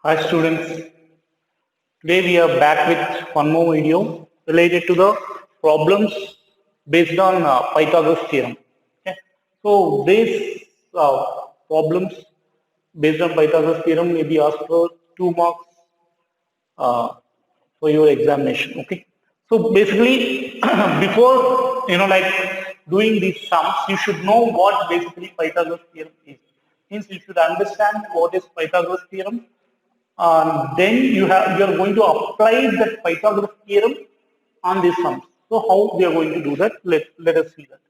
Hi students, today we are back with one more video related to the problems based on Pythagoras theorem. Okay. So these problems based on Pythagoras theorem may be asked for 2 marks uh, for your examination. Okay. So basically, before doing these sums, you should know what basically Pythagoras theorem is. Means you should understand what is Pythagoras theorem, then you are going to apply that Pythagoras theorem on these sums. So how we are going to do that? Let us see that.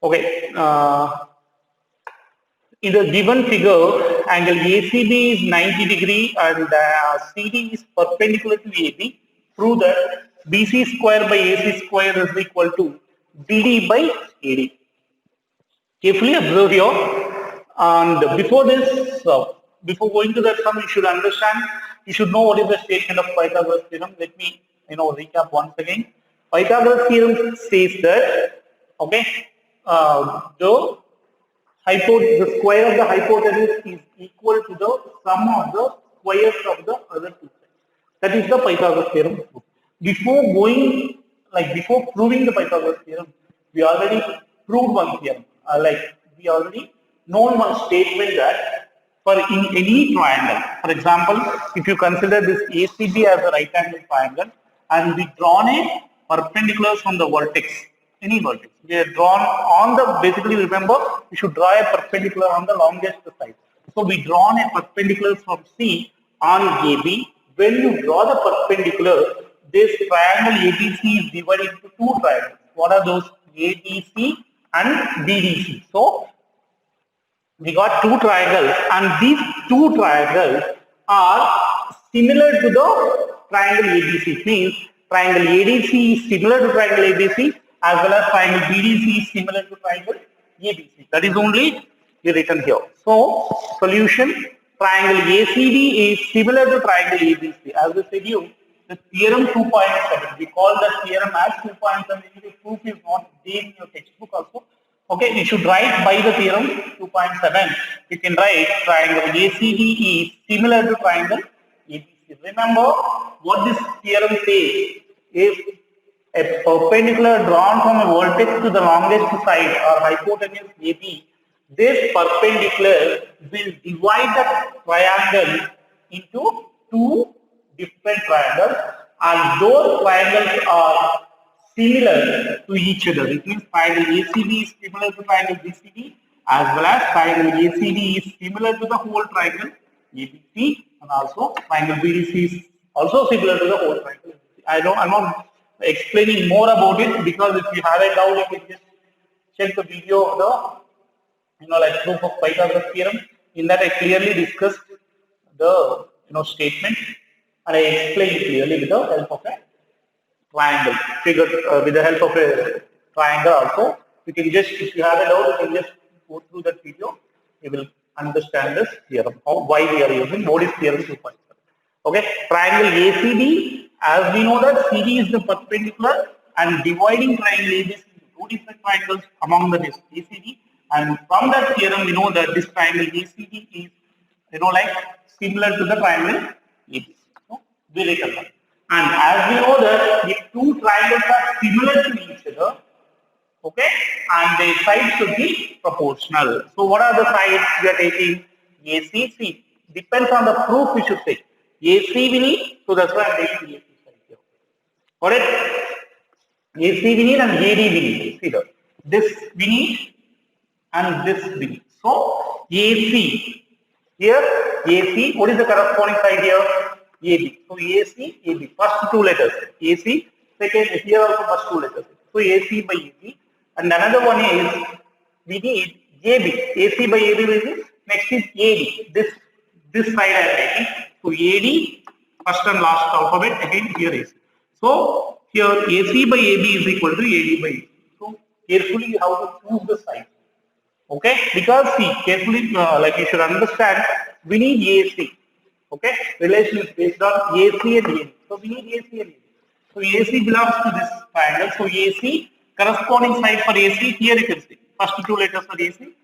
Okay. In the given figure, angle ACB is 90 degree and CD is perpendicular to AB. Prove that BC square by AC square is equal to BD by AD. Carefully observe here. And before this, before going to that sum, you should understand, you should know what is the statement of Pythagoras theorem. Let me, recap once again. Pythagoras theorem says that, okay, the square of the hypotenuse is equal to the sum of the squares of the other two sides. That is the Pythagoras theorem. Before going, before proving the Pythagoras theorem, we already proved one theorem. We already known one statement that for in any triangle, for example, if you consider this ACB as a right angle triangle and we drawn a perpendicular from the vertex, any vertex, we are drawn on the, basically remember, we should draw a perpendicular on the longest side. So we drawn a perpendicular from C on AB. When you draw the perpendicular, this triangle ABC is divided into two triangles. What are those? ABC and BDC. So we got two triangles and these two triangles are similar to the triangle ABC. Means triangle ADC is similar to triangle ABC as well as triangle BDC is similar to triangle ABC. That is only written here. So solution, triangle ACD is similar to triangle ABC. As we said you, the theorem 2.7, we call the theorem as 2.7. If proof is not there in your textbook also, okay, you should write by the theorem 2.7. You can write triangle ACD is similar to triangle ABC. Remember what this theorem says. If a perpendicular drawn from a vertex to the longest side or hypotenuse AB, this perpendicular will divide the triangle into two different triangles, and those triangles are similar to each other. It means triangle ACB is similar to triangle BCD as well as triangle ACD is similar to the whole triangle ABC, and also triangle BDC is also similar to the whole triangle. I'm not explaining more about it because if you have a doubt, you can just check the video of the proof of Pythagoras theorem. In that I clearly discussed the statement and I explained clearly with the help of a triangle figure, with the help of a triangle also. You can just, if you have a doubt, you can just go through that video. You will understand this theorem, why we are using what is theorem 2.7. Okay, triangle ACD, as we know that CD is the perpendicular and dividing triangle ABC into two different triangles among the ACD, and from that theorem we know that this triangle ACD is similar to the triangle ABC. So we written that. And as we know that if two triangles are similar to each other, okay, and their sides should be proportional. So what are the sides we are taking? ACC. Depends on the proof we should take. AC we need, so that's why I'm taking AC side here. Got it? AC we need and AD we need. See that. This we need and this we need. So AC. Here AC, what is the corresponding side here? AB. So AC, AB. First two letters. AC. Second, here also first two letters. So AC by AB. And another one is we need AB. AC by AB is next is AD. This side I am taking. So AD, first and last alphabet, again here is. So here AC by AB is equal to AD by AB. So carefully you have to choose the side. Okay, because see, carefully, you should understand, we need AC. Okay, relation is based on AC and AD. So we need AC and AD. So AC belongs to this triangle. So AC, corresponding side for AC, here you can see. First two letters for AC,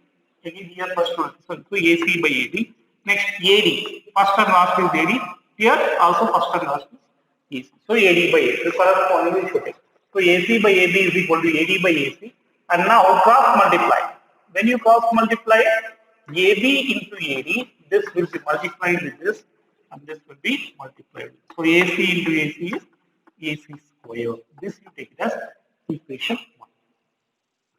again here first two letters. So AC by AD. Next AD, first and last is AD. Here also first and last is AC. So AD by AC. The corresponding should take. So AC by AB is equal to AD by AC. And now cross multiply. When you cross multiply AB into AD, this will be multiplied with this, and this will be multiplied. So AC into AC is AC square. This you take it as equation 1.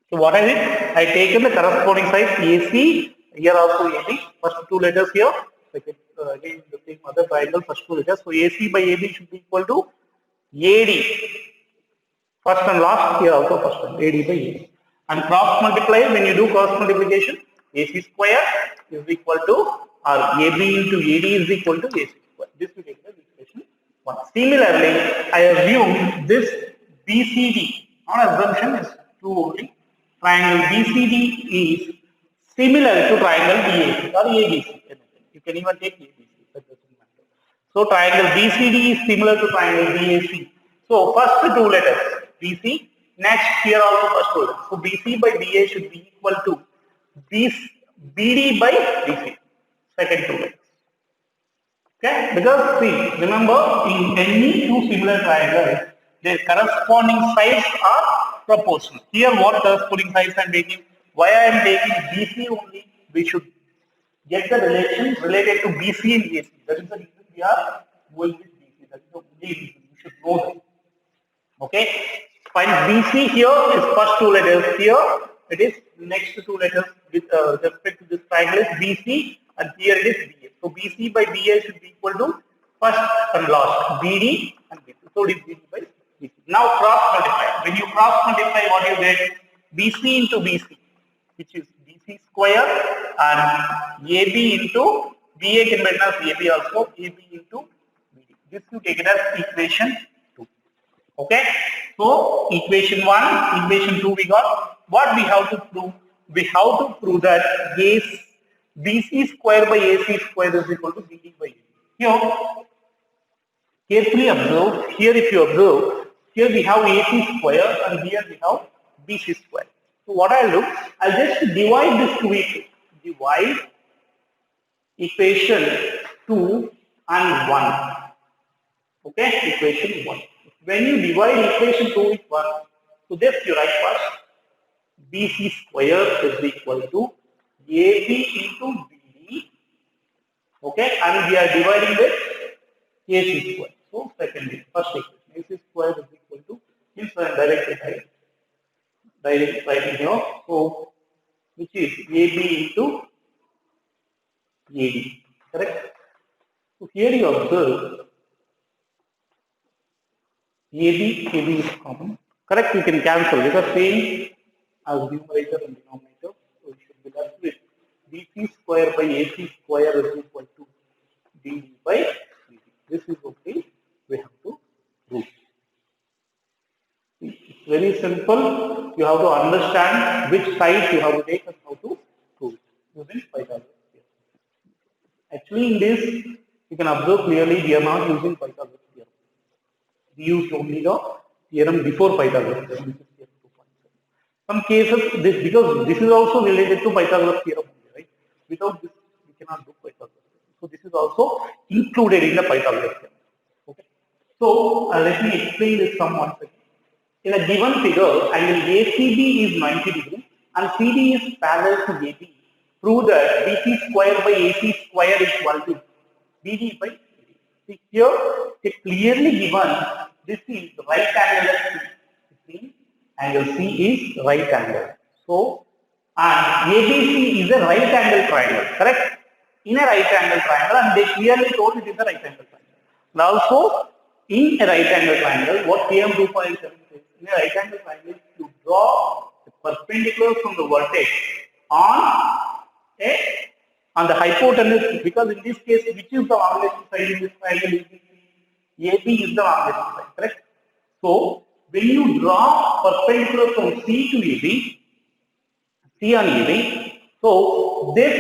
So what I did, I taken the corresponding side AC, here also AB, first two letters here, second, again the same other triangle, first two letters. So AC by AB should be equal to AD, first and last, here also first and AD by AD. And cross multiply, when you do cross multiplication, AC square is equal to, or AB into AD is equal to AC square. This will take as equation 1. Similarly, I assume this BCD, on assumption is true only. Triangle BCD is similar to triangle BAC or ABC. You can even take ABC. That doesn't matter. So triangle BCD is similar to triangle BAC. So first two letters BC. Next here also first two letters. So BC by BA should be equal to BD by BC. Second two letters. Okay, because see, remember in any two similar triangles, their corresponding sides are proportional. Here, what corresponding sides I am taking? Why I am taking BC only? We should get the relation related to BC and AC. That is the reason we are going with BC. That is the only reason. You should know that. Okay, find BC here is first two letters. Here it is next two letters with respect to this triangle is BC, and here it is BA. So BC by BA should be equal to first and last BD and BC. So it is BD by BC. Now cross multiply. When you cross multiply, what you get? BC into BC, which is BC square, and AB into BA can be written as AB also, AB into BD. This you take it as equation 2. Okay. So equation 1, equation 2 we got. What we have to prove? We have to prove that BC square by AC square is equal to BD by AB. Here, carefully observe. Here, if you observe, here we have AC square and here we have BC square. So what I'll do, I'll just divide this two equations. Divide equation 2 and 1. Okay, equation 1. When you divide equation 2 with 1, so this you write first. BC square is equal to AB into BD. Okay, and we are dividing with AC square. So second, first equation, AC square is equal to, means directly writing here. So which is AB into AD. Correct? So here you observe AB is common. Correct? You can cancel because same as numerator and denominator. So we should be left with BC square by AC square is equal to BD by BD. This is okay. We have to prove. It's very simple. You have to understand which side you have to take and how to prove it using Pythagoras theorem. Actually, in this, you can observe clearly we are not using Pythagoras theorem. We use only the theorem before Pythagoras theorem, which is theorem 2.7. Some cases, because this is also related to Pythagoras theorem, right? Without this, we cannot do Pythagoras theorem. So this is also included in the Pythagoras theorem. Okay. So let me explain this sum once again. In a given figure, angle ACB is 90 degrees and CD is parallel to AB. Prove that BC square by AC square is equal to BD by BD. See here, it's clearly given this is right angle at C. See, angle C is right angle. So, and ABC is a right angle triangle, correct? In a right angle triangle, and they clearly told it is a right angle triangle. And also, in a right angle triangle, what theorem 2.7 says, in a right angle triangle, you draw the perpendicular from the vertex on the hypotenuse, because in this case, which is the longest side in this triangle? AB is the longest side, correct? So, when you draw perpendicular from C to AB, C on AB, so this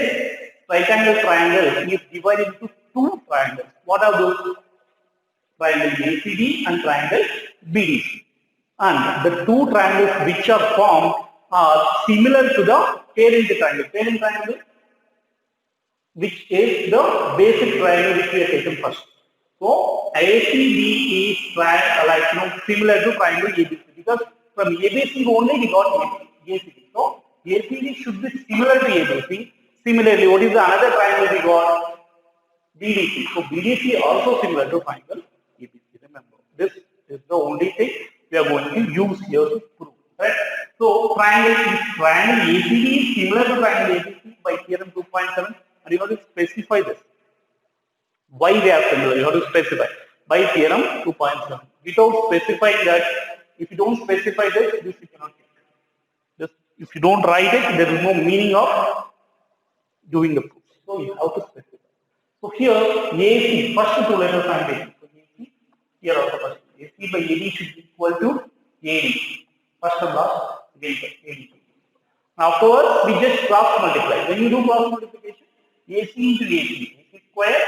right angle triangle is divided into two triangles. What are those? Triangle ACD and triangle BDC. And the two triangles which are formed are similar to the parent triangle. Parent triangle which is the basic triangle which we have taken first. So ACB is similar to triangle ABC because from ABC only we got ACB. So ACB should be similar to ABC. Similarly, what is the another triangle we got? BDC. So BDC also similar to triangle ABC. Remember, this is the only thing we are going to use here to prove. Right? So triangle ACB is similar to triangle ABC by theorem 2.7, and you have to specify this. Why they are similar? You have to specify by theorem 2.7. Without specifying that, if you don't specify this you cannot get. Just if you don't write it, there is no meaning of doing the proof. So you have to specify. So here AC, first two letters I am taking. So AC, here also first. AC by AD should be equal to AD. First and last, again AD. Afterwards, we just cross multiply. When you do cross multiplication, AC into AC, AC square,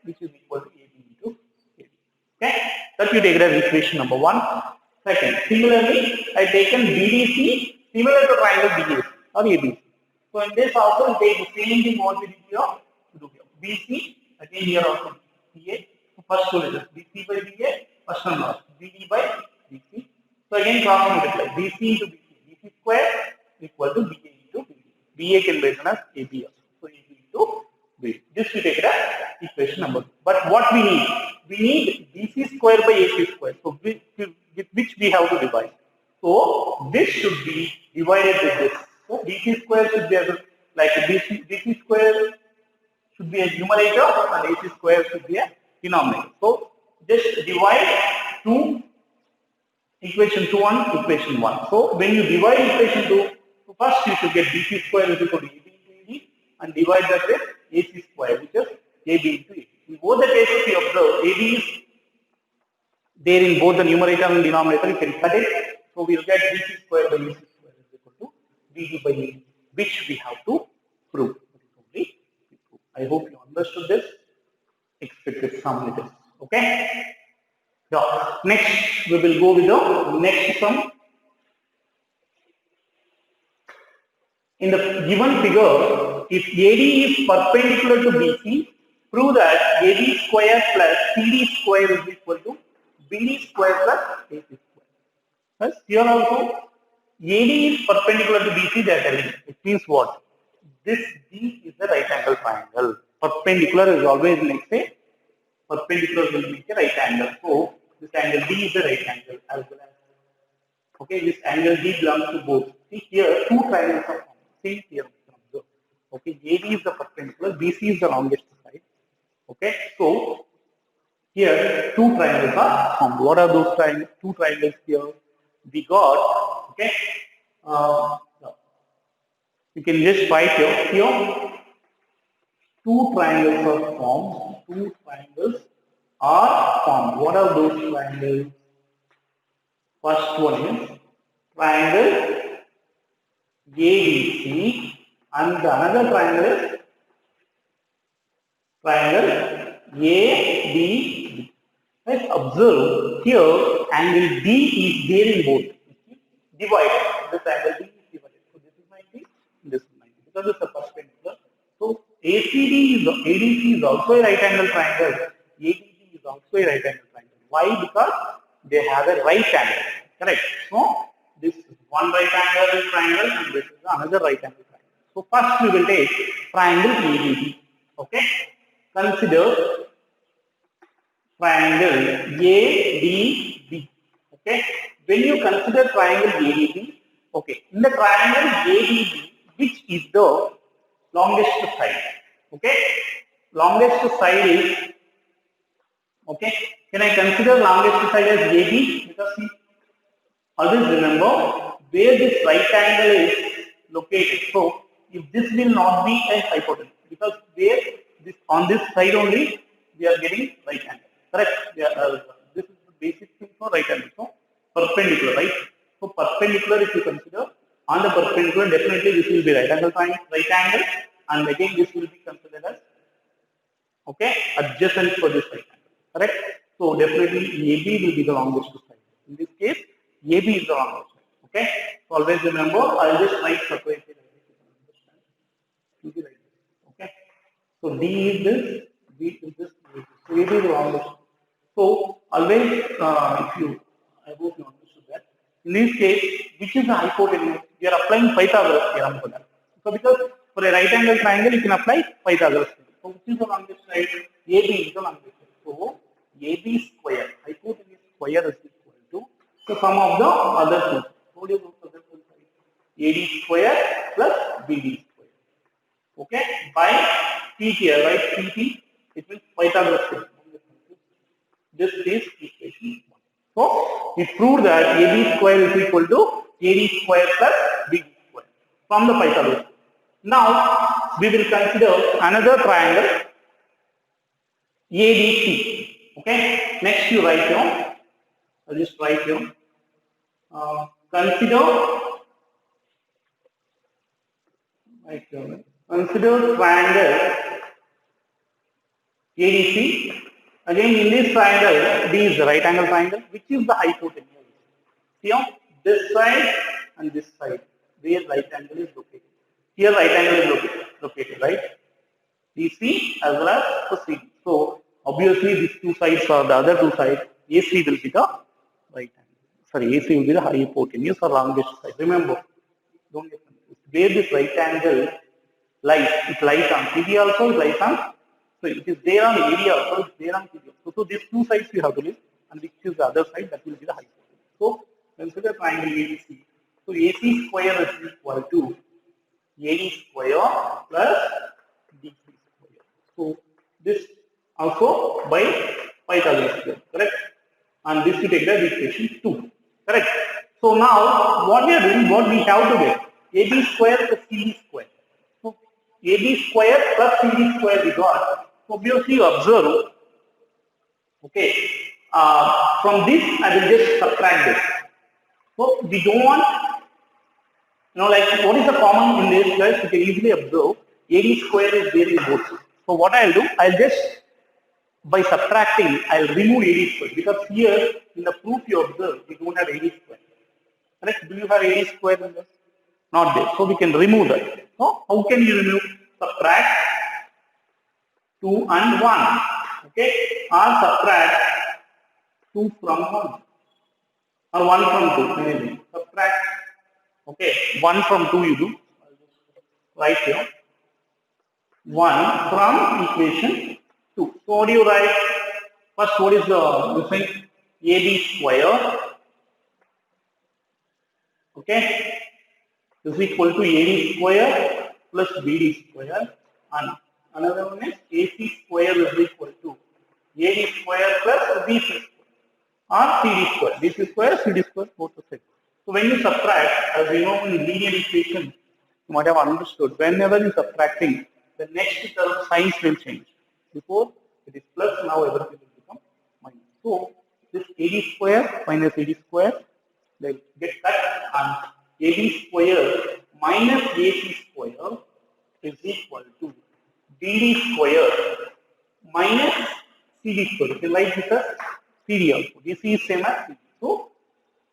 which is equal to AB into AB. Okay, that you take it as equation number 1. Second, similarly, I taken BDC similar to triangle BAC or ABC. So in this also, we take the same thing what we did here to do here. BC, again here also BA, so first two letters, BC by BA, first and last, BD by BC. So again cross multiply, BC into BC, BC square equal to BA into BD. BA can be written as AB also. So AB into BD. This we take it as equation number 2. But what we need BC square by AC square. So with which we have to divide. So this should be divided with this. So BC square should be like BC square should be a numerator and AC square should be a denominator. So just divide two equation 2 and equation 1. So when you divide equation 2, so first you should get BC square is equal to AB into AD and divide that with AC square, which is AB into AD. In both the cases we observe AB is there in both the numerator and denominator, you can cut it. So we will get BC square by AC square is equal to BD by AD, which we have to prove. I hope you understood this. Expected sum it is. Okay. Now, next we will go with the next sum. In the given figure, if AD is perpendicular to BC, prove that AD square plus CD square is equal to BD square plus AC square. Thus, here also, AD is perpendicular to BC, they are telling you. It means what? This D is the right angle triangle. Perpendicular is always like say, perpendicular will make a right angle. So, this angle D is the right angle as well as. Okay, this angle D belongs to both. See here, two triangles are formed. See here. Okay, AD is the perpendicular, BC is the longest side. Okay, so here two triangles are formed. What are those triangles? Two triangles here. We got, okay, you can just write here, two triangles are formed. Two triangles are formed. What are those triangles? First one is triangle ABC and the another triangle is triangle ABD. Let's observe here angle D is there in both. Divided. This angle D is divided. So this is 90, this is 90 because it's a perpendicular. So ADC is also a right angle triangle. ADD is also a right angle triangle. Why? Because they have a right angle. Correct. So this is one right angle triangle and this is another right angle triangle. So first we will take triangle ADB. Okay. Consider triangle ADB. Okay. When you consider triangle ADB, okay, in the triangle ADB, which is the longest side? Okay. Longest side is, okay. Can I consider longest side as AB? Because see, always remember where this right angle is located. So if this will not be a hypotenuse, because where this on this side only we are getting right angle. Correct? This is the basic thing for right angle. So perpendicular, right? So perpendicular, if you consider on the perpendicular, definitely this will be right angle triangle, right angle, and again this will be considered as, okay, adjacent for this right angle. Correct? So definitely AB will be the longest side. In this case, AB is the longest side. Okay? So always remember, I'll just write separately. Okay? So D is this, B is this, B is this. So AB is the longest. So always, if you, I hope you understood that. In this case, which is the hypotenuse? You are applying Pythagoras theorem for that. So because for a right angle triangle, you can apply Pythagoras theorem. So which is the longest side? AB is the longest side. So AB square, hypotenuse square is equal to the sum of the other two. Told you about other two sides. AD square plus BD square. Okay, by PT here, right? PT, it means Pythagoras theorem. This is equation 1. So we proved that AB square is equal to AD square plus BD square from the Pythagoras. Now we will consider another triangle ADC. Okay, next you write here. I'll just write here. Consider triangle ADC. Again, in this triangle, D is the right angle triangle, which is the hypotenuse. See how this side and this side, where right angle is located. Here right angle is located, right? DC as well as the CD. So obviously these two sides are the other two sides. AC will be the right angle. Sorry, AC will be the hypotenuse or longest side. Remember, don't get confused. Where this right angle lies, it lies on CD also, it lies on. So it is there on AD also, it's there on CD. So these two sides you have to leave, and which is the other side, that will be the hypotenuse. So consider triangle ABC. So AC square is equal to AD square plus DC square. So this also by Pythagoras theorem, correct? And this you take the equation 2, correct? So now what we are doing, what we have to get, AB square plus CD square. So AB square plus CD square we got. Obviously you observe, okay, from this I will just subtract this. So we don't want, like what is the common in this, guys? You can easily observe AD square is there in both. So what I'll do, I'll just, by subtracting, I'll remove AD square, because here in the proof you observe, we don't have AD square. Correct? Do you have AD square in this? Not there. So we can remove that. So how can you remove? Subtract 2 and 1. Okay? Or subtract 2 from 1. Or 1 from 2. Maybe. Subtract. Okay. 1 from 2 you do. Right here. 1 from equation 2. So what do you write? First, what is the thing? AB square. Okay. Is equal to AD square plus BD square. And another one is AC square is equal to AD square plus BC square. Or CD square. DC square, CD square, both the same. So when you subtract, as you know in linear equation, you might have understood, whenever you subtracting, the next term signs will change. Before it is plus, now everything will become minus. So this AD square minus AD square, they get cut, and AD square minus AC square is equal to BD square minus CD square. You can write this as CD also. DC is same as CD. So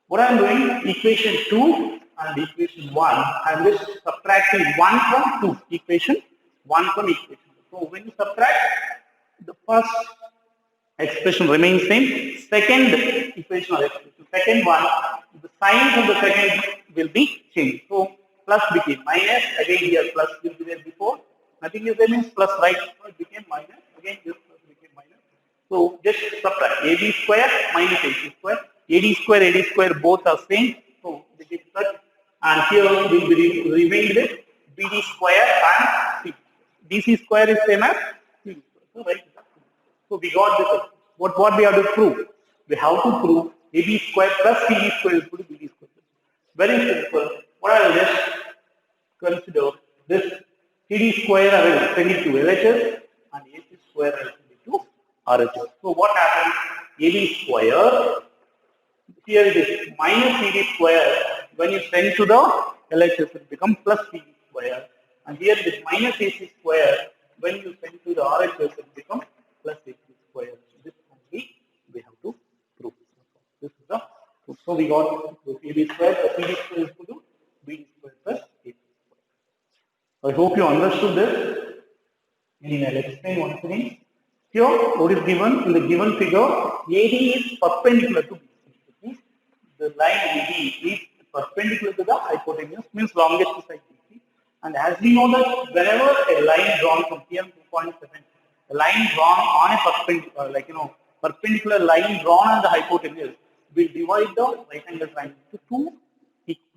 what I am doing, equation 2 and equation 1, I am just subtracting 1 from 2. Equation 1 from equation 2. So when you subtract, the first expression remains same. Second equation or expression, second one, the signs of the second will be changed. So plus became minus, again here plus will be there before. Nothing is there means plus, right? So it became minus, again this plus became minus. So just subtract AB square minus AC square. AD square both are same. So they get cut. And here will be remained with BD square and C. DC square is same as CD square. So right. So we got this. What we have to prove? We have to prove AB square plus CD square is equal to BD square. Very simple. What I will just consider this CD square I will send it to LHS and AC square I will send it to RHS. So what happens? AB square, here it is minus CD square. When you send to the LHS, it becomes plus CD square. And here it is minus AC square. When you send to the RHS, it becomes plus AC square. This only we have to prove. This is the proof. So we got AB square plus CD square is equal to BD square plus AC square. I hope you understood this. Anyway, let's explain once again. Here, what is given in the given figure, AD is perpendicular to BC. It means the line AD is perpendicular to the hypotenuse, means longest side BC. And as we know that whenever a line drawn from here 2.7, a line drawn on a perpendicular, perpendicular line drawn on the hypotenuse will divide the right angle triangle into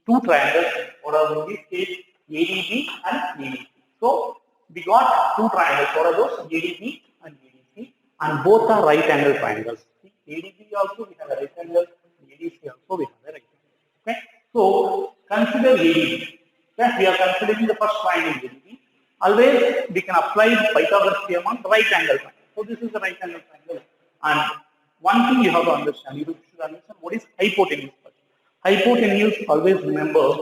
two triangles, or in this case ADB and ADC. So we got two triangles. What are those? ADB and ADC, and both are right angle triangles. See, ADB also we have a right angle, ADC also we have a right angle. Okay, so consider ADB. Okay, we are considering the first triangle ADB. Always we can apply the Pythagoras theorem on the right angle triangle. So this is the right angle triangle, and one thing you have to understand, you should understand what is hypotenuse first. Hypotenuse, always remember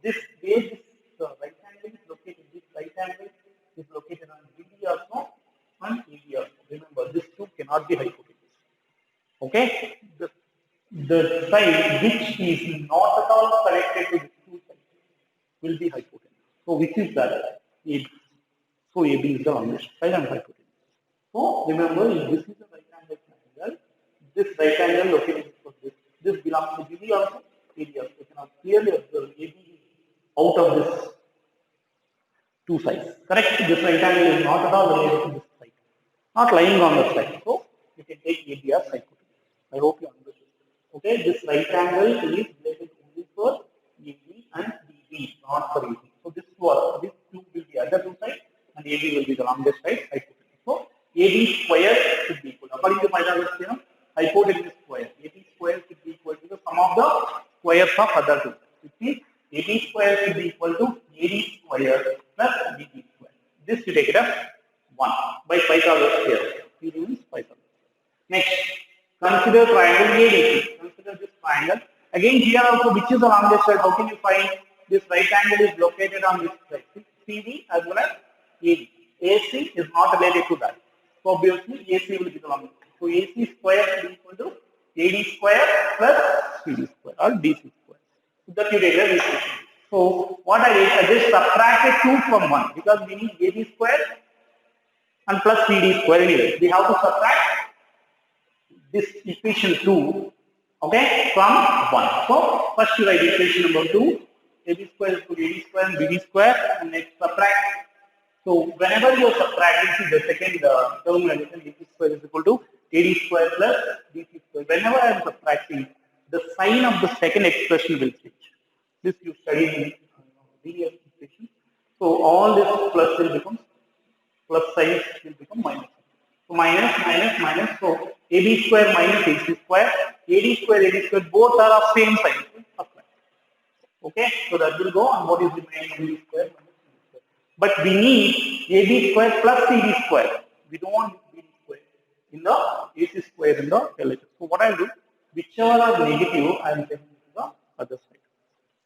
this where this right angle is located, this right angle is located on BD also and AD also. Remember, this two cannot be hypotenuse. Okay? The side which is not at all connected to these two sides will be hypotenuse. So which is that? AB. So AB is the longest side and hypotenuse. So remember, if this is the right angle triangle, this right angle located for this belongs to BD also, AD also. You cannot clearly observe AB out of this two sides. Correct? This right angle is not at all related to this side, not lying on the side. So you can take AB as hypotenuse. I hope you understood. Okay, this right angle is related only for AB and BD, not for AD. So this two will be other two sides, and AB will be the longest side, hypotenuse. So AB square should be equal. According to Pythagoras theorem, hypotenuse square. AB square should be equal to the sum of the squares of other two. It means AB square should be equal to AD square plus BD square. This you take it as 1 by Pythagoras theorem. P means Pythagoras. Next, consider triangle ADC. Consider this triangle. Again, here also, which is the longest side? How can you find this right angle is located on this side? CD as well as AD. AC is not related to that. So obviously, AC will be the longest. So AC square will be equal to AD square plus CD square or DC square. So that you take as equation. So what I did, I just subtracted 2 from 1 because we need AD square and plus CD square anyway. We have to subtract this equation 2, okay, from 1. So first you write equation number 2, AB square is equal to AD square and BD square, and next subtract. So whenever you are subtracting, see the second term, AB square is equal to AD square plus BC square. Whenever I am subtracting, the sign of the second expression will change. This you study in linear equation. So all this plus will become plus sign will become minus. So minus, minus, minus. So AB square minus AC square, AD square, both are of same sign. Okay, so that will go on what is remaining AB square minus CD square. But we need AB square plus CD square. We don't want BD square in the AC square in the LHS. So what I will do, whichever are negative, I will send it to the other side.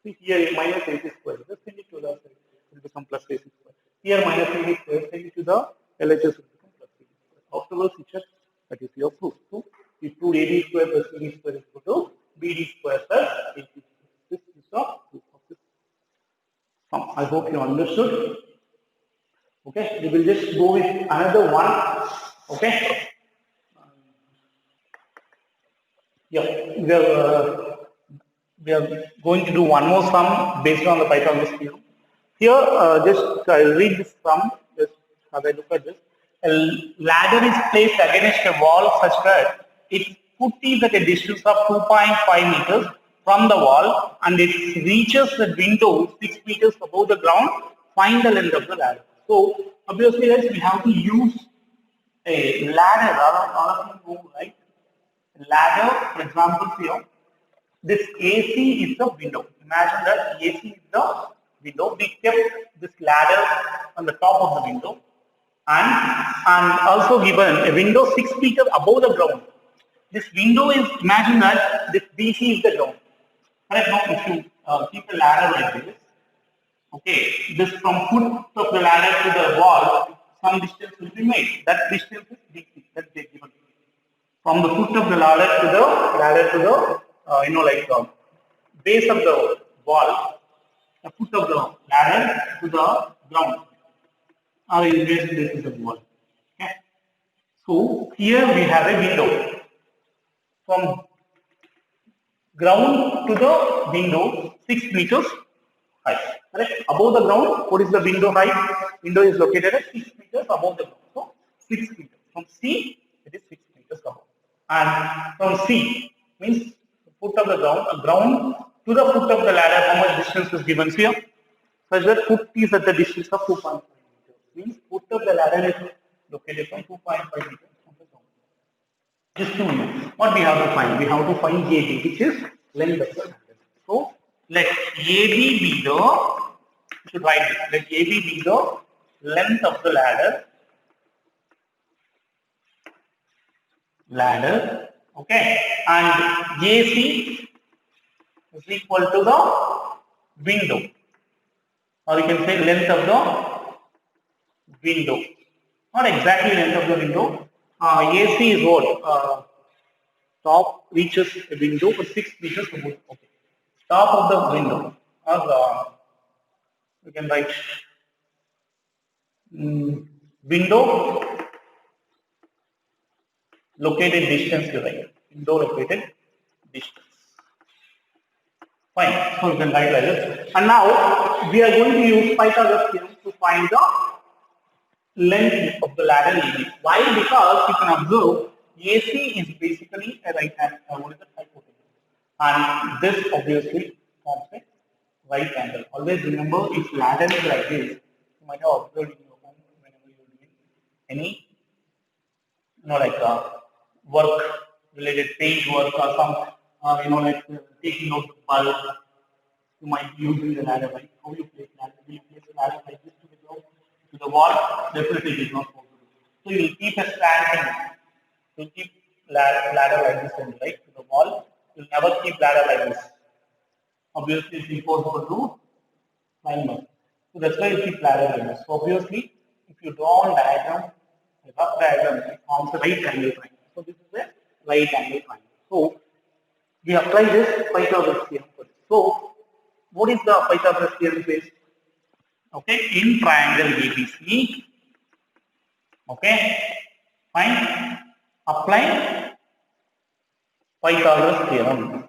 See here minus AC square, just send it to the other side, it will become plus AC square. Here minus CD square, send it to the LHS, will become plus CD square. Afterwards, you check, that is your proof. So we proved AB square plus CD square is equal to BD square plus AC square. This is the proof of this sum. I hope you understood. Okay, we will just go with another one. Okay. Yeah, we are going to do one more sum based on the Pythagoras theorem. Here, just I'll read this sum. Just have a look at this. A ladder is placed against a wall such that its foot is at a distance of 2.5 meters from the wall, and it reaches the window 6 meters above the ground. Find the length of the ladder. So obviously, guys, we have to use a ladder. All of you know, right? Ladder, for example, here, this AC is the window. Imagine that AC is the window. We kept this ladder on the top of the window, and also given a window 6 meters above the ground. This window is, imagine that this BC is the ground. Correct? Now, if you keep a ladder like this, okay, this from foot of the ladder to the wall, some distance will be made. That distance is BC. That's the given. From the foot of the ladder to the base of the wall, the foot of the ladder to the ground, or in base of the wall. So here we have a window from ground to the window 6 meters height. Correct? Above the ground, what is the window height? Window is located at 6 meters above the ground. So 6 meters. From C, it is 6 meters above. And from C means the foot of the ground to the foot of the ladder, how much distance is given here? Such that foot is at the distance of 2.5 meters. Means foot of the ladder is located from 2.5 meters from the ground. Just 2 minutes. What we have to find? We have to find AB, which is length of the ladder. So let AB be the, you should write this, let AB be the length of the ladder, okay, and AC is equal to the window, or you can say length of the window, not exactly length of the window. AC is what? Top reaches a window for 6 meters above. Okay. Top of the window, or you can write window located distance, you write window located distance. Fine. So you can write like this. And now we are going to use Pythagoras theorem to find the length of the ladder AB. Why? Because you can observe AC is basically a right angle, what is the hypotenuse, and this obviously forms a right angle. Always remember, if ladder is like this, you might have observed in your home whenever you are doing any, like work related paint work or some, like taking out the bulb. You might be using the ladder, right? How you place ladder? Will you place the ladder like this to the wall? Definitely it is not possible. So you will keep a standing. You will keep ladder like this only, right? To the wall. You will never keep ladder like this. Obviously, it's impossible to climb up. So that's why you keep ladder like this. So obviously, if you draw on diagram, a rough diagram, it forms a right angle triangle. So this is a right angle triangle. So we apply this Pythagoras theorem for this. So what is the Pythagoras theorem says? Okay, in triangle ABC, okay, fine, apply Pythagoras theorem.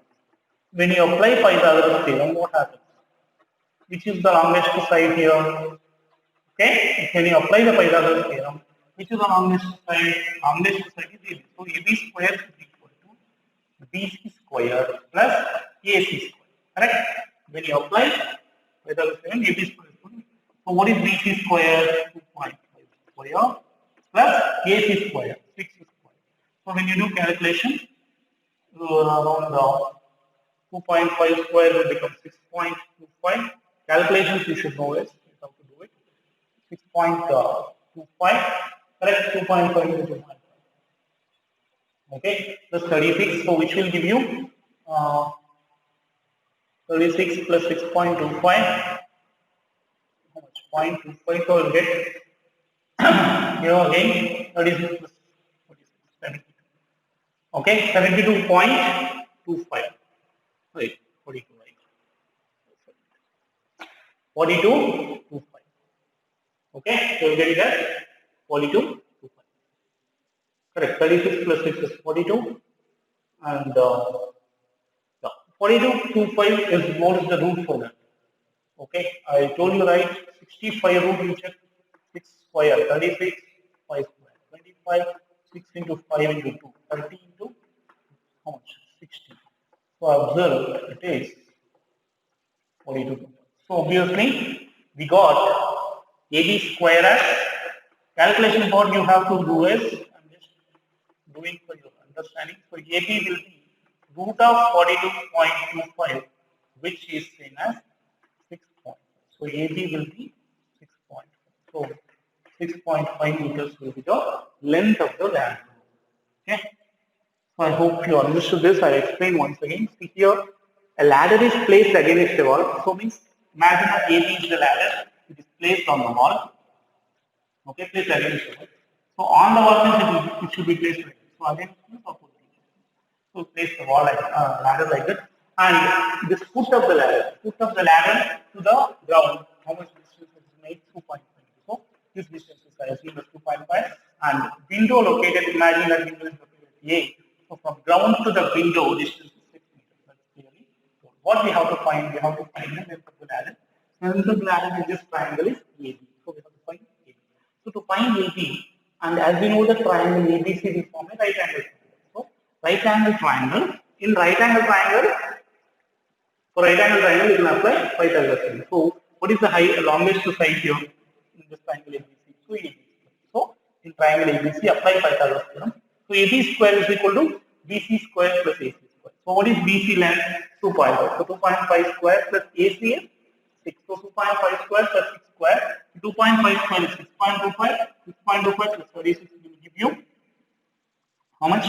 When you apply Pythagoras theorem, what happens? Which is the longest side here? Okay, when you apply the Pythagoras theorem, which is the longest side? Longest side is AB. So AB square is equal to BC square plus AC square. Correct? When you apply Pythagoras theorem, AB square is equal to. So what is BC square? 2.5 square plus AC square, 6 square. So when you do calculation, around 2.5 square will become 6.25. Calculations you should know is how to do it. 6.25, correct? 2.5 into 2.5. Okay, plus 36. So which will give you 36 plus 6.25. How much? 0.25. So we'll get here again 36 plus 46. Okay, 72.25. Wait, 42, right? 42.25. Okay, so you get it as 42.25. Correct. 36 plus 6 is 42, and 42.25 is what is the root for that? Okay, I told you right. 65 root you check 6 square, 36 5 square, 25 6 into 5 into 2, 30 into how much? 60. So observe it is 42. So obviously we got AB square as calculation. What you have to do is, I'm just doing for your understanding. So AB will be root of 42.25, which is same as 6 point. So AB will be 6.5. So 6.5 meters will be the length of the ladder. Okay. So I hope you understood this. I'll explain once again. See here, a ladder is placed against the wall. So means imagine that AB is the ladder. It is placed on the wall. Okay, placed against the wall. So on the wall means it should be placed like this. So again, so place the wall like ladder like that. And this foot of the ladder to the ground, how much distance is made? 2.5. So this distance is I assume as 2.5. and window located, imagine that window is located at A. So from ground to the window distance is 6 meters. That's clearly told. What we have to find? We have to find the length of the ladder. Length of the ladder in this triangle is AB. So we have to find AB. So to find AB, and as we know the triangle ABC, we form a right angle triangle. So right angle triangle. In right angle triangle, for right angle triangle, you can apply Pythagoras theorem. So, what is the longest side here in this triangle ABC? So, AB. So, in triangle ABC, apply Pythagoras theorem. So, AB square is equal to BC square plus AC square. So, what is BC length? 2.5. So, 2.5 square plus AC is 6. So, 2.5 square plus 6 square. 2.5 square is 6.25. 6.25 plus 36 will give you how much?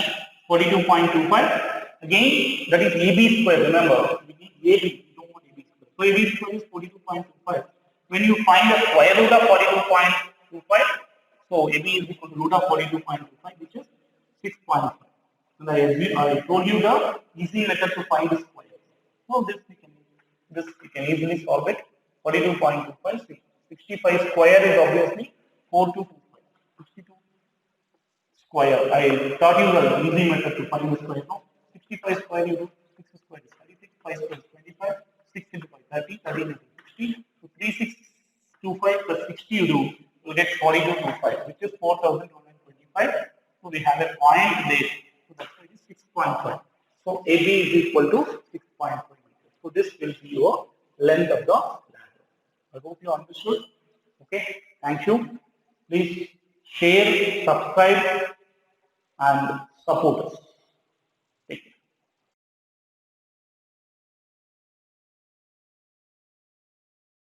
42.25. Again, that is AB square. Remember, we need AB. We don't want AB square. So AB square is 42.25. When you find the square root of 42.25, so AB is equal to root of 42.25, which is 6.5. And I told you the easy method to find the square. So this we can easily solve it. 42.25. 65 square is obviously 4225. 62 square. I taught you the easy method to find the square. No? 65 square you do 6 square is 36, 5 square is 25, 6 into 5, 30, 30 into 60. So 3625 plus 60 you do, you get 4225, which is 4125. So we have a point there. So that's why it is 6.5. So AB is equal to 6.5 meters. So this will be your length of the ladder. I hope you understood. Okay, thank you. Please share, subscribe, and support us.